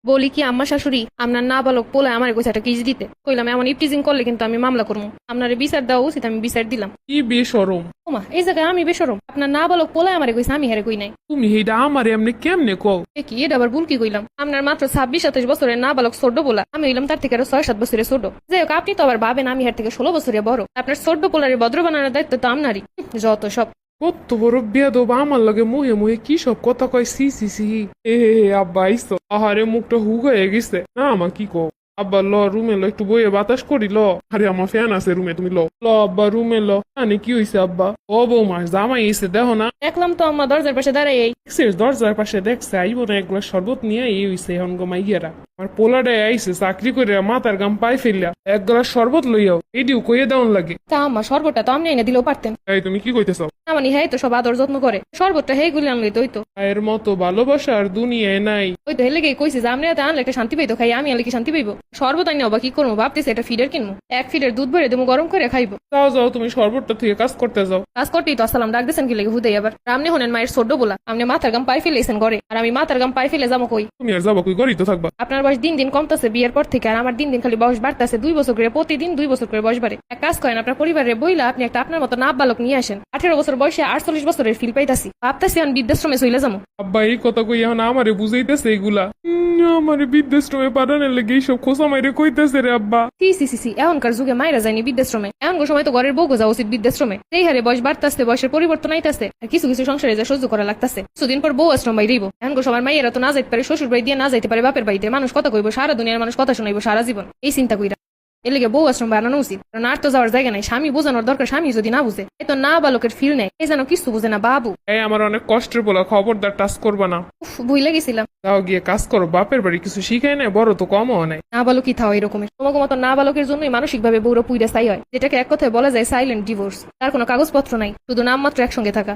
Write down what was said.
বলি কি আম্মা শাশুড়ি আপনার না বালক পোলা আমার কইছে একটা কিস দিতে কইলাম এমন ইপটিজিং করলে কিন্তু আমি মামলা করবো আপনার বিচার দেওয়া উচিত আমি বিচার দিলাম। কি বেসরম! ওমা এই জায়গায় আমি বেসরম আপনার না বালক পোলা আমার কইছে আমি হেরে কই নাই। তুমি এইটা আমারে এমনি কেমনে কও? এ কি এটা আবার ভুল কি কইলাম আপনার মাত্র 26-27 বছরের না বালক ছোট বলা আমি হইলাম তার থেকে আরো 6-7 বছরের ছোট। যাই হোক আপনি তো আবার ভাবেন আমি হের থেকে 16 বছরের বড় আপনার ছোট পোলারে ভদ্র বানানোর দায়িত্ব তো আপনারই। যত সব কত বড় বেয়াদব আমার লগে মুহে মুহে কি সব কথা কয়, সি সি সি। এ আব্বা আইসো, আহারে মুখটা হুগ হয়ে গেছে না আমার কি কও। আব্বা ল রুমে ল, একটু বইয়ে বাতাস করি ল। আরে আমার ফ্যান আছে রুমে, তুমি ল ল আব্বা রুমে ল। আনে কি হইছে আব্বা? ও বৌমা জামাই এসে দেখো না। দেখলাম তো আম্মা দরজার পাশে দাঁড়াই। দেখছিস দরজার পাশে দেখছে আইব না এক গ্লাস শরবত নিয়ে এই হইছে এখন গো মাইয়ারা। আর পোলাডে আইসে চাকরি করে মাথার গাম পাই ফেললা এক গ্লাস শরবত লইয়াও এডিও কইয়ে দেওয়ান লাগে। তা আম্মা শরবতটা তো আপনি এনে দিলেও পারতেন। এই তুমি কি কইতেছ? আমার হ্যাঁ তো সব আদর যত্ন করে শরবতটা হে গুলি আনলই তো হইতো। এর মতো ভালোবাসা আর দুনিয়ায় নাই। ওই তো হেলে গিয়ে কইছি যে আপনি এত আনলে একটা শান্তি পাইতো খাই আমি আনলে কি শান্তি পাইবো। শরবত আনি অবা কি করবো ভাবতেছি এটা ফিডের কিনবো 1 ফিডের দুধ ভরে দেবো গরম করে খাইবো। যাও যাও তুমি শরবতটা থেকে কাজ করতে যাও। কাজ করতেই তো আসসালাম ডাক দিয়েছেন কি লেগে হুদাই আবার আপনি হনেন মায়ের ছোট বলা আপনি মাথার গাম পাই ফেলেছেন ঘরে আর আমি মাথার গাম পাই ফেলে যাবো কই। তুমি আর যাবো কই, ঘরেই তো থাকবা। আপনার বয়স দিন দিন কমতেছে বিয়ের পর থেকে আর আমার দিন দিন খালি বয়স বাড়তেছে 2 বছর করে প্রতিদিন 2 বছর করে বয়স বাড়ে। এক কাজ করেন আপনার পরিবারের বইলা আপনি একটা আপনার মতো নাপ বালক নিয়ে আসেন 18 বছর বয়সে 48 বছরের ফিল পাইতাছি ভাবতেছি আমি বৃদ্ধাশ্রমে চলে যাবো। আব্বা এই কথা কই এখন আমারে বুঝাইতেছে এগুলা। আমারে বৃদ্ধাশ্রমে পাঠানোর লেগে এইসব খোসা মাইরে কইতেছে রে আব্বা। সি এখনকার যুগে মায়েরা যায়নি বৃদ্ধাশ্রমে এমন সময় তো ঘরের বউ গোজা উচিত বৃদ্ধাশ্রমে। এই হারে বয়স বাড়তেছে বয়সের পরিবর্তন আইতাছে আর কিছু কিছু সংসারে যা সহ্য করা লাগতেছে কিছুদিন পর বউ আশ্রম বাইরেইব এমন সময় মাইয়েরা তো না যাইতে পারে শ্বশুর বাড়ি দিয়ে না যাইতে পারে বাপের বাড়িতে মানুষ কথা কইব সারা দুনিয়ার মানুষ কথা শোনাইব সারা জীবন এই চিন্তা কইরা এর লেগে বউ আশ্রম বানানো উচিত কারণ আর তো যাওয়ার জায়গা নাই স্বামী বোঝানোর দরকার স্বামী যদি না বুঝে এই তো না বালকের ফিল নেই এই যেন কিছু বুঝে না বাবু। এই আমার অনেক কষ্টের বলা, খবরদার টাচ করবা না। ভুলে গেছিলাম। যাও গিয়ে কাজ করো, বাপের বাড়ি কিছু শিখাই নাই, বড় তো কমও নাই। না বালকই থাও এরকমের তোমাকে মতো না বালকের জন্যই মানসিক ভাবে বউরা পুইরা চাই হয় যেটাকে এক কথায় বলা যায় সাইলেন্ট ডিভোর্স। তার কোনো কাগজপত্র নাই শুধু নাম মাত্র একসঙ্গে থাকা।